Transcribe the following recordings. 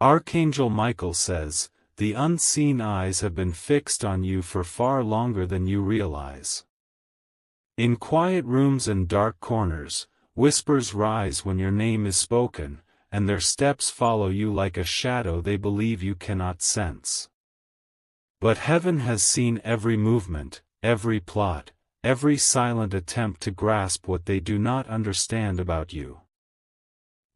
Archangel Michael says, the unseen eyes have been fixed on you for far longer than you realize. In quiet rooms and dark corners, whispers rise when your name is spoken, and their steps follow you like a shadow they believe you cannot sense. But heaven has seen every movement, every plot, every silent attempt to grasp what they do not understand about you.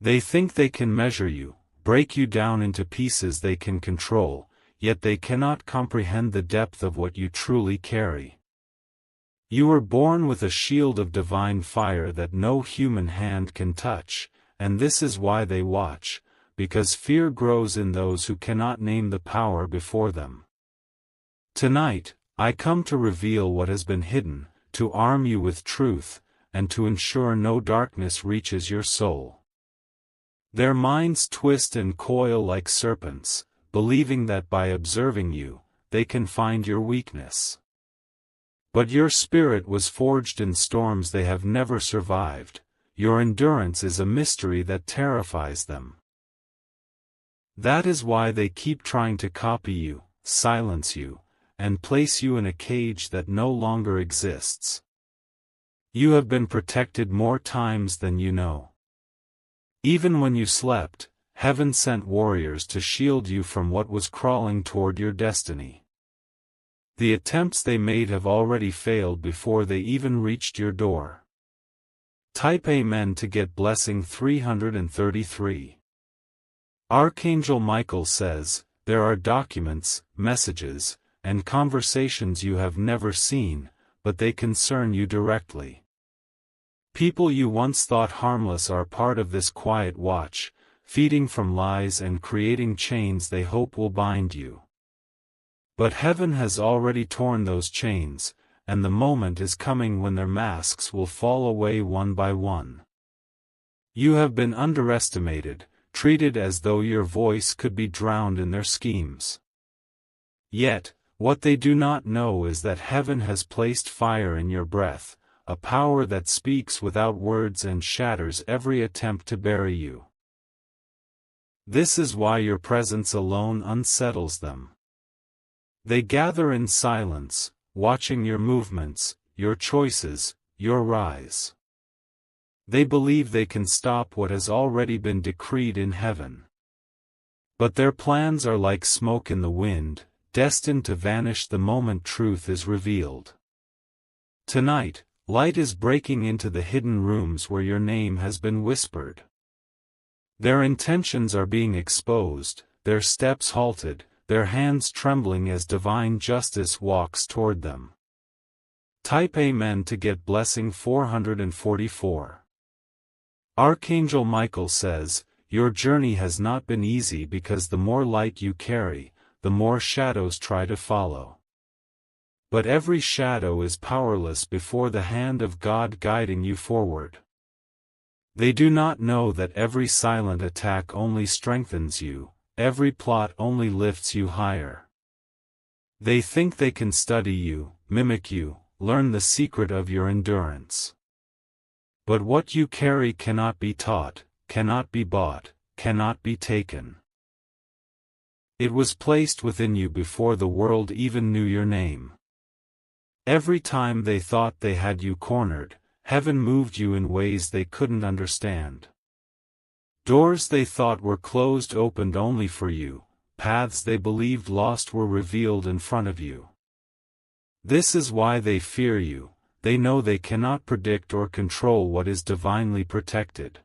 They think they can measure you, break you down into pieces they can control, yet they cannot comprehend the depth of what you truly carry. You were born with a shield of divine fire that no human hand can touch, and this is why they watch, because fear grows in those who cannot name the power before them. Tonight, I come to reveal what has been hidden, to arm you with truth, and to ensure no darkness reaches your soul. Their minds twist and coil like serpents, believing that by observing you, they can find your weakness. But your spirit was forged in storms they have never survived. Your endurance is a mystery that terrifies them. That is why they keep trying to copy you, silence you, and place you in a cage that no longer exists. You have been protected more times than you know. Even when you slept, heaven sent warriors to shield you from what was crawling toward your destiny. The attempts they made have already failed before they even reached your door. Type Amen to get blessing 333. Archangel Michael says, there are documents, messages, and conversations you have never seen, but they concern you directly. People you once thought harmless are part of this quiet watch, feeding from lies and creating chains they hope will bind you. But heaven has already torn those chains, and the moment is coming when their masks will fall away one by one. You have been underestimated, treated as though your voice could be drowned in their schemes. Yet, what they do not know is that heaven has placed fire in your breath, a power that speaks without words and shatters every attempt to bury you. This is why your presence alone unsettles them. They gather in silence, watching your movements, your choices, your rise. They believe they can stop what has already been decreed in heaven. But their plans are like smoke in the wind, destined to vanish the moment truth is revealed. Tonight, light is breaking into the hidden rooms where your name has been whispered. Their intentions are being exposed, their steps halted, their hands trembling as divine justice walks toward them. Type Amen to get blessing 444. Archangel Michael says, your journey has not been easy because the more light you carry, the more shadows try to follow. But every shadow is powerless before the hand of God guiding you forward. They do not know that every silent attack only strengthens you, every plot only lifts you higher. They think they can study you, mimic you, learn the secret of your endurance. But what you carry cannot be taught, cannot be bought, cannot be taken. It was placed within you before the world even knew your name. Every time they thought they had you cornered, heaven moved you in ways they couldn't understand. Doors they thought were closed opened only for you, paths they believed lost were revealed in front of you. This is why they fear you, they know they cannot predict or control what is divinely protected.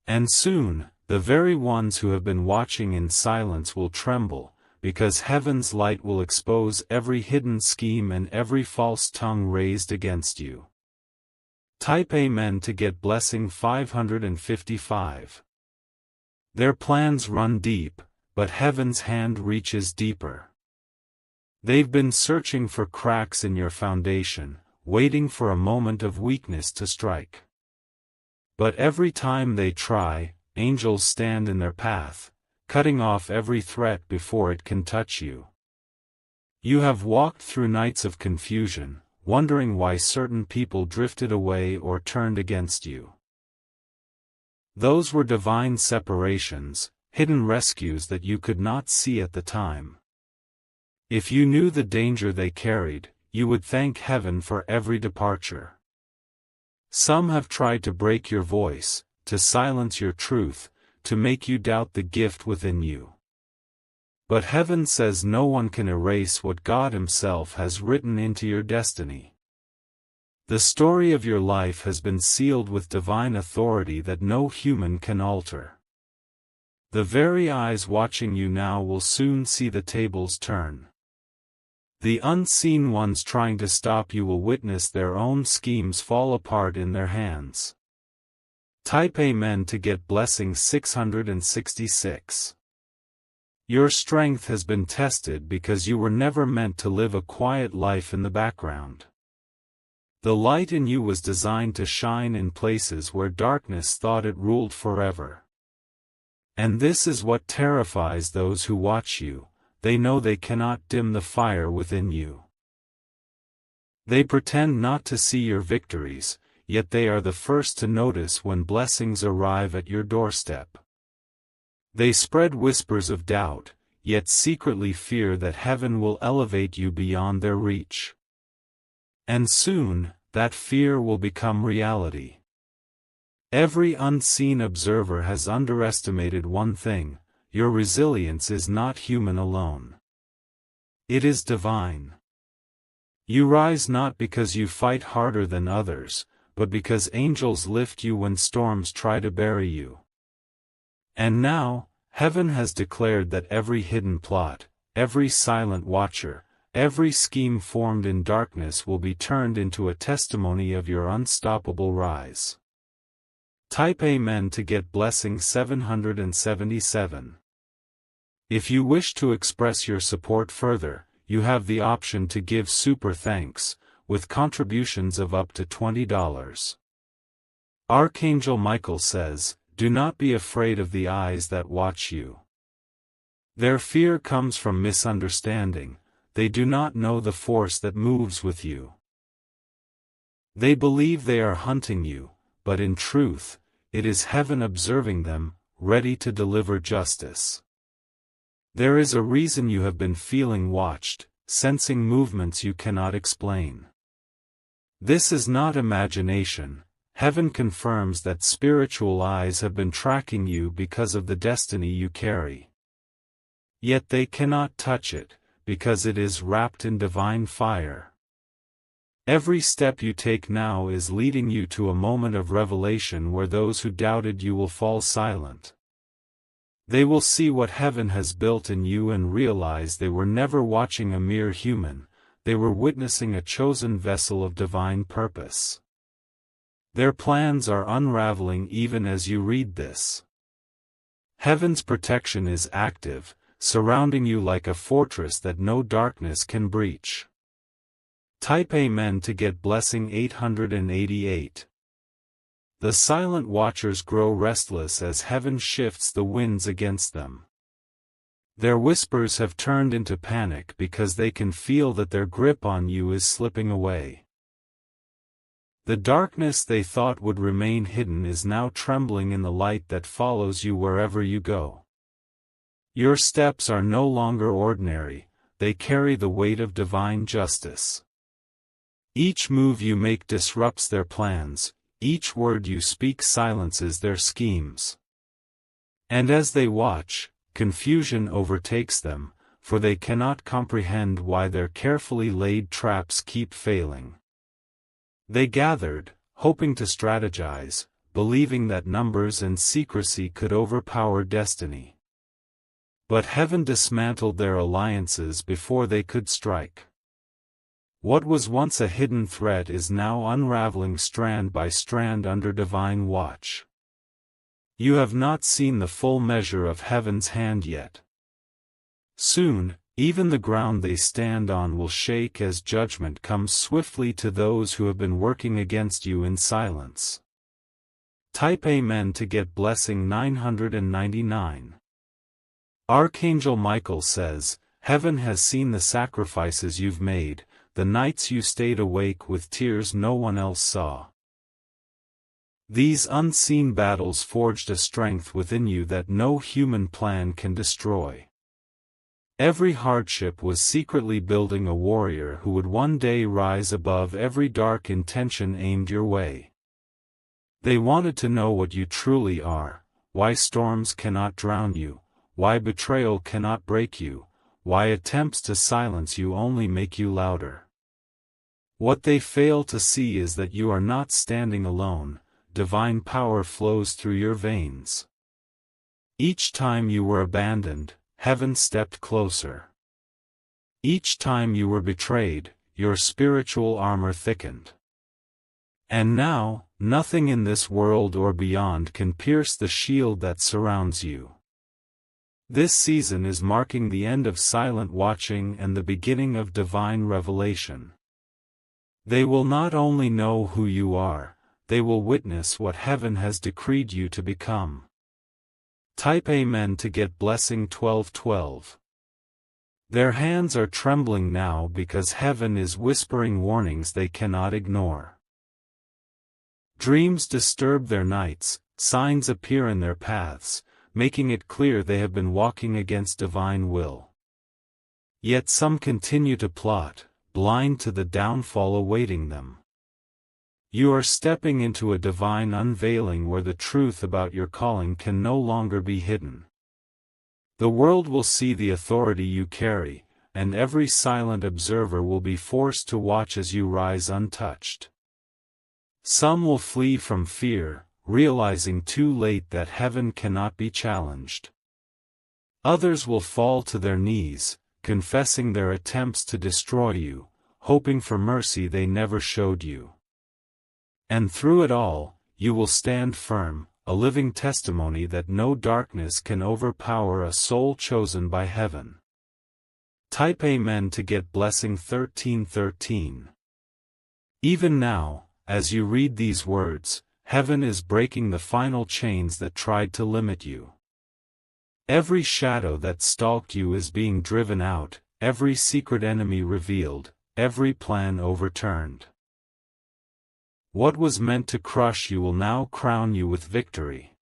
And soon, the very ones who have been watching in silence will tremble, because heaven's light will expose every hidden scheme and every false tongue raised against you. Type Amen to get blessing 555. Their plans run deep, but heaven's hand reaches deeper. They've been searching for cracks in your foundation, waiting for a moment of weakness to strike. But every time they try, angels stand in their path, cutting off every threat before it can touch you. You have walked through nights of confusion, wondering why certain people drifted away or turned against you. Those were divine separations, hidden rescues that you could not see at the time. If you knew the danger they carried, you would thank heaven for every departure. Some have tried to break your voice, to silence your truth, to make you doubt the gift within you. But heaven says no one can erase what God Himself has written into your destiny. The story of your life has been sealed with divine authority that no human can alter. The very eyes watching you now will soon see the tables turn. The unseen ones trying to stop you will witness their own schemes fall apart in their hands. Type Amen to get blessing 666. Your strength has been tested because you were never meant to live a quiet life in the background. The light in you was designed to shine in places where darkness thought it ruled forever. And this is what terrifies those who watch you: they know they cannot dim the fire within you. They pretend not to see your victories, yet they are the first to notice when blessings arrive at your doorstep. They spread whispers of doubt, yet secretly fear that heaven will elevate you beyond their reach. And soon, that fear will become reality. Every unseen observer has underestimated one thing: your resilience is not human alone. It is divine. You rise not because you fight harder than others, but because angels lift you when storms try to bury you. And now, heaven has declared that every hidden plot, every silent watcher, every scheme formed in darkness will be turned into a testimony of your unstoppable rise. Type Amen to get blessing 777. If you wish to express your support further, you have the option to give super thanks, with contributions of up to $20. Archangel Michael says, "Do not be afraid of the eyes that watch you. Their fear comes from misunderstanding. They do not know the force that moves with you. They believe they are hunting you, but in truth, it is heaven observing them, ready to deliver justice. There is a reason you have been feeling watched, sensing movements you cannot explain. This is not imagination. Heaven confirms that spiritual eyes have been tracking you because of the destiny you carry. Yet they cannot touch it, because it is wrapped in divine fire. Every step you take now is leading you to a moment of revelation where those who doubted you will fall silent. They will see what heaven has built in you and realize they were never watching a mere human, they were witnessing a chosen vessel of divine purpose. Their plans are unraveling even as you read this. Heaven's protection is active, surrounding you like a fortress that no darkness can breach. Type Amen to get blessing 888. The silent watchers grow restless as heaven shifts the winds against them. Their whispers have turned into panic because they can feel that their grip on you is slipping away. The darkness they thought would remain hidden is now trembling in the light that follows you wherever you go. Your steps are no longer ordinary, they carry the weight of divine justice. Each move you make disrupts their plans, each word you speak silences their schemes. And as they watch, confusion overtakes them, for they cannot comprehend why their carefully laid traps keep failing. They gathered, hoping to strategize, believing that numbers and secrecy could overpower destiny. But heaven dismantled their alliances before they could strike. What was once a hidden threat is now unraveling strand by strand under divine watch. You have not seen the full measure of heaven's hand yet. Soon, even the ground they stand on will shake as judgment comes swiftly to those who have been working against you in silence. Type Amen to get blessing 999. Archangel Michael says, "Heaven has seen the sacrifices you've made, the nights you stayed awake with tears no one else saw. These unseen battles forged a strength within you that no human plan can destroy. Every hardship was secretly building a warrior who would one day rise above every dark intention aimed your way. They wanted to know what you truly are, why storms cannot drown you, why betrayal cannot break you, why attempts to silence you only make you louder. What they fail to see is that you are not standing alone. Divine power flows through your veins. Each time you were abandoned, heaven stepped closer. Each time you were betrayed, your spiritual armor thickened. And now, nothing in this world or beyond can pierce the shield that surrounds you. This season is marking the end of silent watching and the beginning of divine revelation. They will not only know who you are, they will witness what heaven has decreed you to become. Type Amen to get blessing 1212. Their hands are trembling now because heaven is whispering warnings they cannot ignore. Dreams disturb their nights, signs appear in their paths, making it clear they have been walking against divine will. Yet some continue to plot, blind to the downfall awaiting them. You are stepping into a divine unveiling where the truth about your calling can no longer be hidden. The world will see the authority you carry, and every silent observer will be forced to watch as you rise untouched. Some will flee from fear, realizing too late that heaven cannot be challenged. Others will fall to their knees, confessing their attempts to destroy you, hoping for mercy they never showed you. And through it all, you will stand firm, a living testimony that no darkness can overpower a soul chosen by heaven. Type Amen to get blessing 1313. Even now, as you read these words, heaven is breaking the final chains that tried to limit you. Every shadow that stalked you is being driven out, every secret enemy revealed, every plan overturned. What was meant to crush you will now crown you with victory.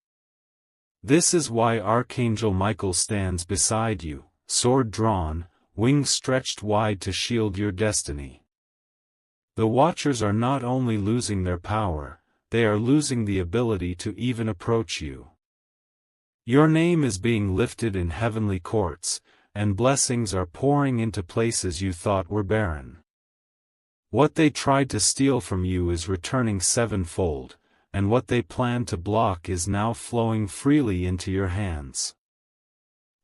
This is why Archangel Michael stands beside you, sword drawn, wings stretched wide to shield your destiny. The Watchers are not only losing their power, they are losing the ability to even approach you. Your name is being lifted in heavenly courts, and blessings are pouring into places you thought were barren. What they tried to steal from you is returning sevenfold, and what they planned to block is now flowing freely into your hands.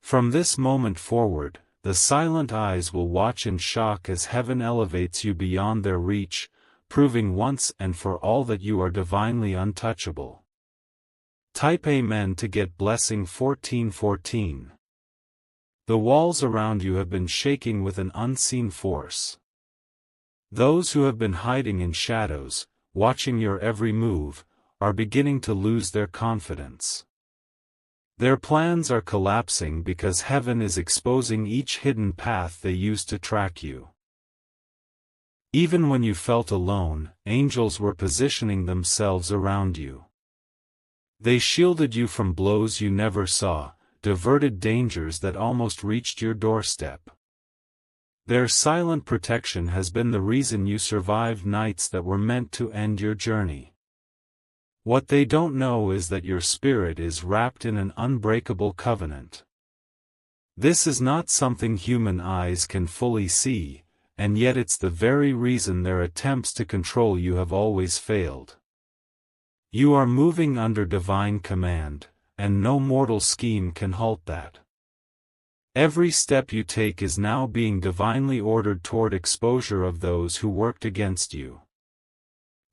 From this moment forward, the silent eyes will watch in shock as heaven elevates you beyond their reach, proving once and for all that you are divinely untouchable. Type Amen to get blessing 1414. The walls around you have been shaking with an unseen force. Those who have been hiding in shadows, watching your every move, are beginning to lose their confidence. Their plans are collapsing because heaven is exposing each hidden path they used to track you. Even when you felt alone, angels were positioning themselves around you. They shielded you from blows you never saw, diverted dangers that almost reached your doorstep. Their silent protection has been the reason you survived nights that were meant to end your journey. What they don't know is that your spirit is wrapped in an unbreakable covenant. This is not something human eyes can fully see, and yet it's the very reason their attempts to control you have always failed. You are moving under divine command, and no mortal scheme can halt that. Every step you take is now being divinely ordered toward exposure of those who worked against you.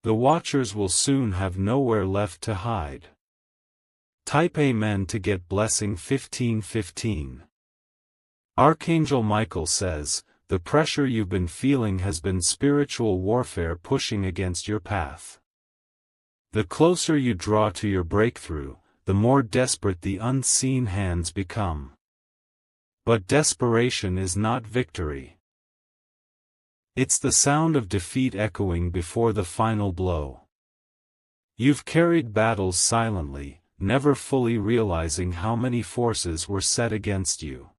The Watchers will soon have nowhere left to hide. Type Amen to get blessing 1515. Archangel Michael says, the pressure you've been feeling has been spiritual warfare pushing against your path. The closer you draw to your breakthrough, the more desperate the unseen hands become. But desperation is not victory. It's the sound of defeat echoing before the final blow. You've carried battles silently, never fully realizing how many forces were set against you.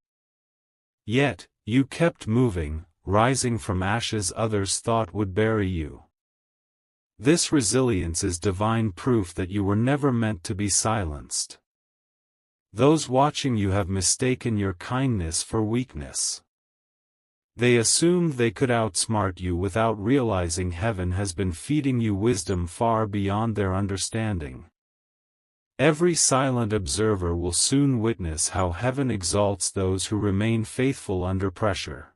Yet, you kept moving, rising from ashes others thought would bury you. This resilience is divine proof that you were never meant to be silenced. Those watching you have mistaken your kindness for weakness. They assumed they could outsmart you without realizing heaven has been feeding you wisdom far beyond their understanding. Every silent observer will soon witness how heaven exalts those who remain faithful under pressure.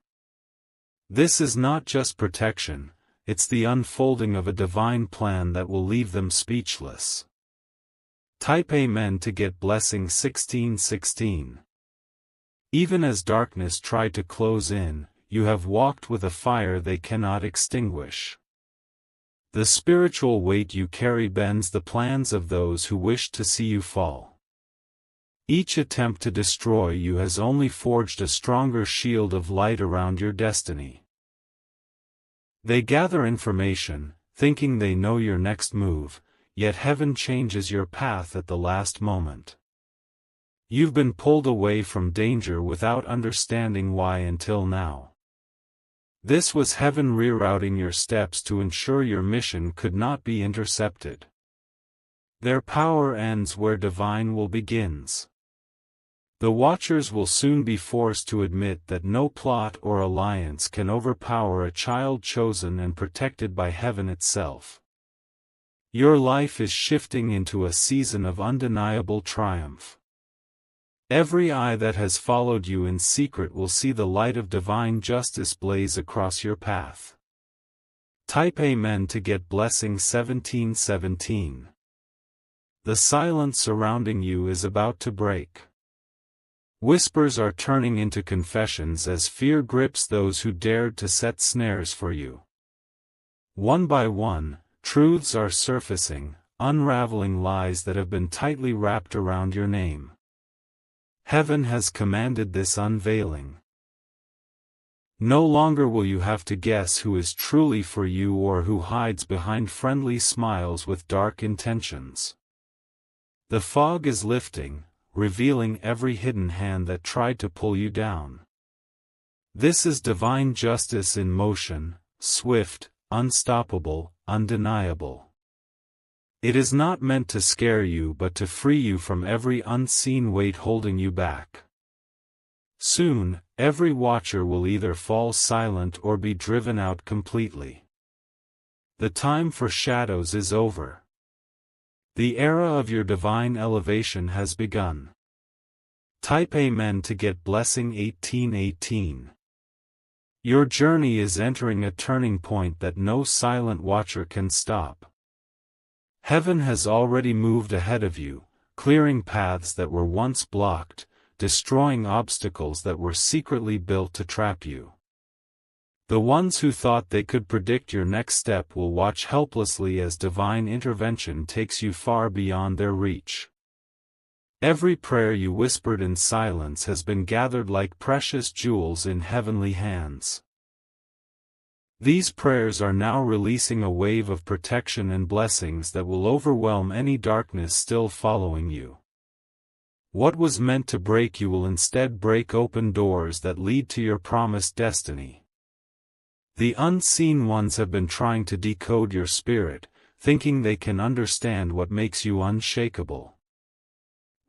This is not just protection, it's the unfolding of a divine plan that will leave them speechless. Type Amen to get blessing 1616. Even as darkness tried to close in, you have walked with a fire they cannot extinguish. The spiritual weight you carry bends the plans of those who wish to see you fall. Each attempt to destroy you has only forged a stronger shield of light around your destiny. They gather information, thinking they know your next move, yet heaven changes your path at the last moment. You've been pulled away from danger without understanding why until now. This was heaven rerouting your steps to ensure your mission could not be intercepted. Their power ends where divine will begins. The watchers will soon be forced to admit that no plot or alliance can overpower a child chosen and protected by heaven itself. Your life is shifting into a season of undeniable triumph. Every eye that has followed you in secret will see the light of divine justice blaze across your path. Type Amen to get blessing 1717. The silence surrounding you is about to break. Whispers are turning into confessions as fear grips those who dared to set snares for you. One by one, truths are surfacing, unraveling lies that have been tightly wrapped around your name. Heaven has commanded this unveiling. No longer will you have to guess who is truly for you or who hides behind friendly smiles with dark intentions. The fog is lifting, revealing every hidden hand that tried to pull you down. This is divine justice in motion, swift, unstoppable, undeniable. It is not meant to scare you but to free you from every unseen weight holding you back. Soon, every watcher will either fall silent or be driven out completely. The time for shadows is over. The era of your divine elevation has begun. Type Amen to get blessing 1818. Your journey is entering a turning point that no silent watcher can stop. Heaven has already moved ahead of you, clearing paths that were once blocked, destroying obstacles that were secretly built to trap you. The ones who thought they could predict your next step will watch helplessly as divine intervention takes you far beyond their reach. Every prayer you whispered in silence has been gathered like precious jewels in heavenly hands. These prayers are now releasing a wave of protection and blessings that will overwhelm any darkness still following you. What was meant to break you will instead break open doors that lead to your promised destiny. The unseen ones have been trying to decode your spirit, thinking they can understand what makes you unshakable.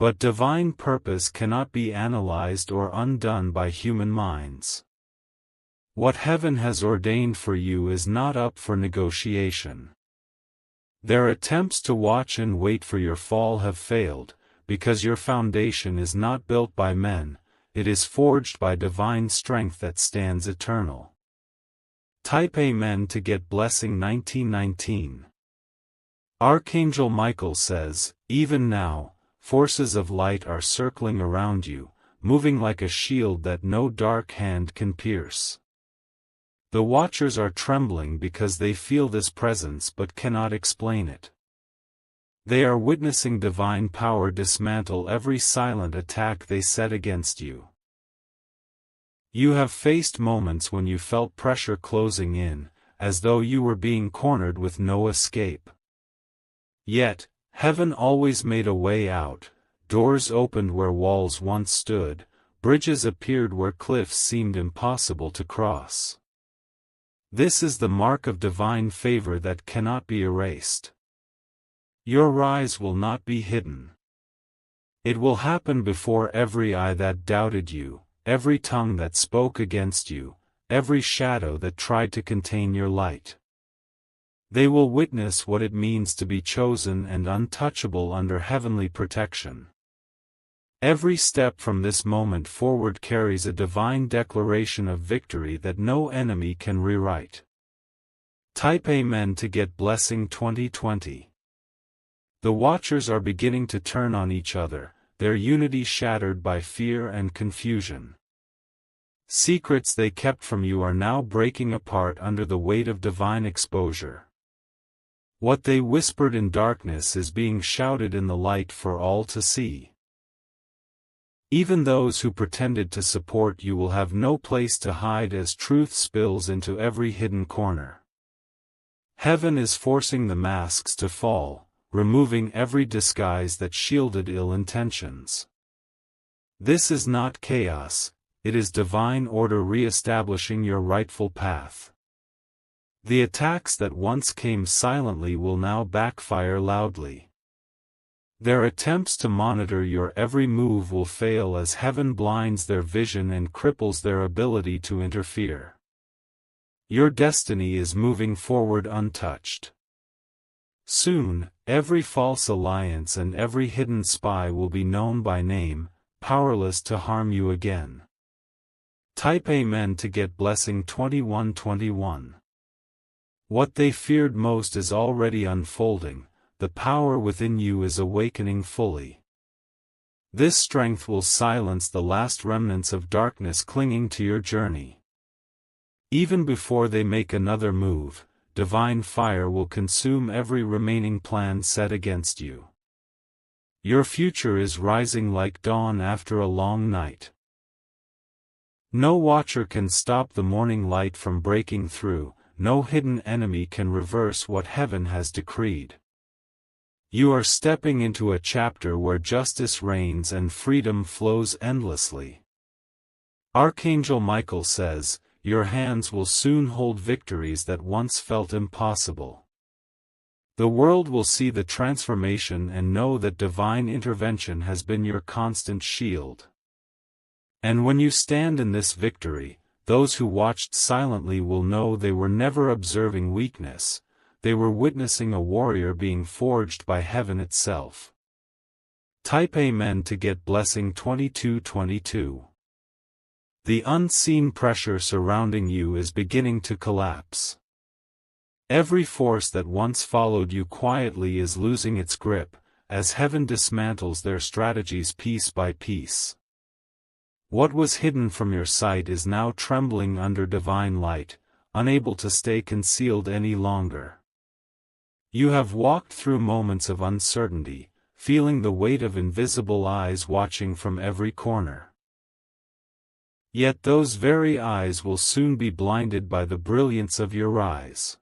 But divine purpose cannot be analyzed or undone by human minds. What heaven has ordained for you is not up for negotiation. Their attempts to watch and wait for your fall have failed, because your foundation is not built by men, it is forged by divine strength that stands eternal. Type Amen to get blessing 1919. Archangel Michael says, even now, forces of light are circling around you, moving like a shield that no dark hand can pierce. The watchers are trembling because they feel this presence but cannot explain it. They are witnessing divine power dismantle every silent attack they set against you. You have faced moments when you felt pressure closing in, as though you were being cornered with no escape. Yet, heaven always made a way out, doors opened where walls once stood, bridges appeared where cliffs seemed impossible to cross. This is the mark of divine favor that cannot be erased. Your rise will not be hidden. It will happen before every eye that doubted you, every tongue that spoke against you, every shadow that tried to contain your light. They will witness what it means to be chosen and untouchable under heavenly protection. Every step from this moment forward carries a divine declaration of victory that no enemy can rewrite. Type Amen to get blessing 2020. The watchers are beginning to turn on each other, their unity shattered by fear and confusion. Secrets they kept from you are now breaking apart under the weight of divine exposure. What they whispered in darkness is being shouted in the light for all to see. Even those who pretended to support you will have no place to hide as truth spills into every hidden corner. Heaven is forcing the masks to fall, removing every disguise that shielded ill intentions. This is not chaos, it is divine order re-establishing your rightful path. The attacks that once came silently will now backfire loudly. Their attempts to monitor your every move will fail as heaven blinds their vision and cripples their ability to interfere. Your destiny is moving forward untouched. Soon, every false alliance and every hidden spy will be known by name, powerless to harm you again. Type Amen to get blessing 2121. What they feared most is already unfolding. The power within you is awakening fully. This strength will silence the last remnants of darkness clinging to your journey. Even before they make another move, divine fire will consume every remaining plan set against you. Your future is rising like dawn after a long night. No watcher can stop the morning light from breaking through, no hidden enemy can reverse what heaven has decreed. You are stepping into a chapter where justice reigns and freedom flows endlessly. Archangel Michael says, your hands will soon hold victories that once felt impossible. The world will see the transformation and know that divine intervention has been your constant shield. And when you stand in this victory, those who watched silently will know they were never observing weakness. They were witnessing a warrior being forged by heaven itself. Type Amen to get blessing 2222. The unseen pressure surrounding you is beginning to collapse. Every force that once followed you quietly is losing its grip, as heaven dismantles their strategies piece by piece. What was hidden from your sight is now trembling under divine light, unable to stay concealed any longer. You have walked through moments of uncertainty, feeling the weight of invisible eyes watching from every corner. Yet those very eyes will soon be blinded by the brilliance of your rise.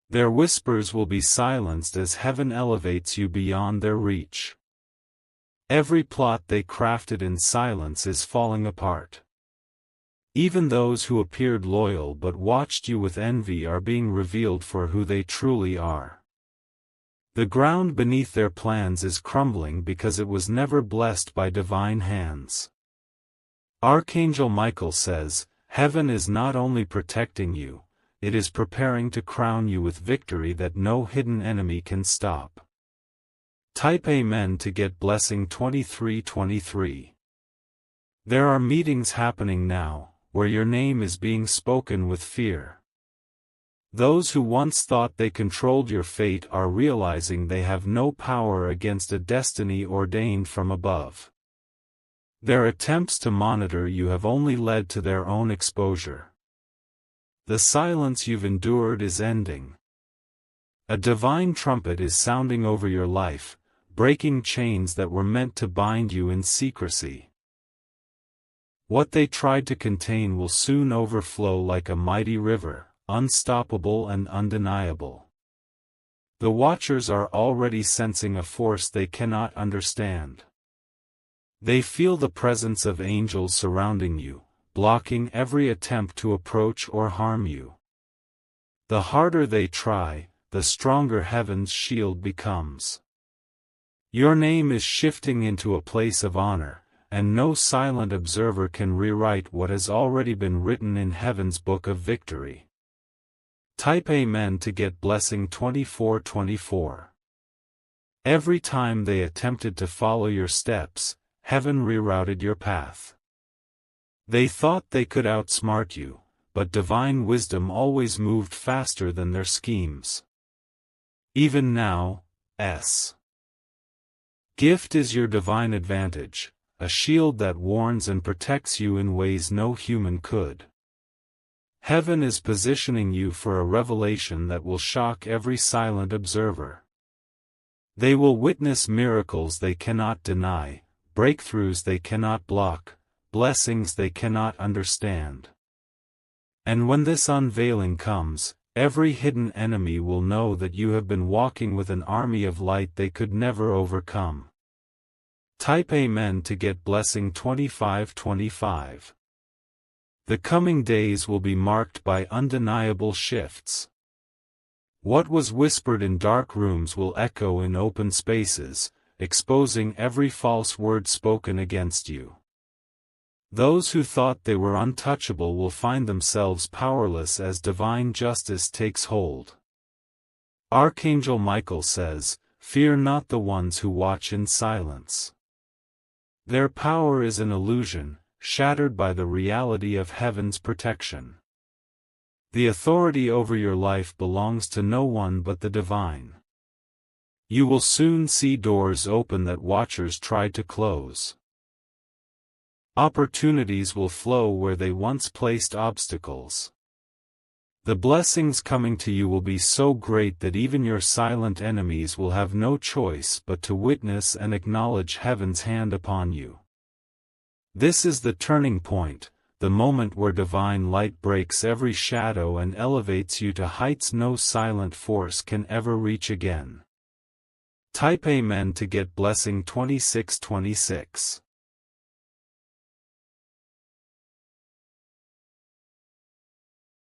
Their whispers will be silenced as heaven elevates you beyond their reach. Every plot they crafted in silence is falling apart. Even those who appeared loyal but watched you with envy are being revealed for who they truly are. The ground beneath their plans is crumbling because it was never blessed by divine hands. Archangel Michael says, heaven is not only protecting you, it is preparing to crown you with victory that no hidden enemy can stop. Type Amen to get blessing 2323. There are meetings happening now, where your name is being spoken with fear. Those who once thought they controlled your fate are realizing they have no power against a destiny ordained from above. Their attempts to monitor you have only led to their own exposure. The silence you've endured is ending. A divine trumpet is sounding over your life, breaking chains that were meant to bind you in secrecy. What they tried to contain will soon overflow like a mighty river, unstoppable and undeniable. The Watchers are already sensing a force they cannot understand. They feel the presence of angels surrounding you, blocking every attempt to approach or harm you. The harder they try, the stronger heaven's shield becomes. Your name is shifting into a place of honor, and no silent observer can rewrite what has already been written in heaven's book of victory. Type Amen to get blessing 2424. Every time they attempted to follow your steps, heaven rerouted your path. They thought they could outsmart you, but divine wisdom always moved faster than their schemes. Even now, gift is your divine advantage, a shield that warns and protects you in ways no human could. Heaven is positioning you for a revelation that will shock every silent observer. They will witness miracles they cannot deny, breakthroughs they cannot block, blessings they cannot understand. And when this unveiling comes, every hidden enemy will know that you have been walking with an army of light they could never overcome. Type Amen to get blessing 2525. The coming days will be marked by undeniable shifts. What was whispered in dark rooms will echo in open spaces, exposing every false word spoken against you. Those who thought they were untouchable will find themselves powerless as divine justice takes hold. Archangel Michael says, "Fear not the ones who watch in silence. Their power is an illusion, shattered by the reality of heaven's protection. The authority over your life belongs to no one but the divine. You will soon see doors open that watchers tried to close. Opportunities will flow where they once placed obstacles. The blessings coming to you will be so great that even your silent enemies will have no choice but to witness and acknowledge heaven's hand upon you. This is the turning point, the moment where divine light breaks every shadow and elevates you to heights no silent force can ever reach again." Type Amen to get blessing 2626.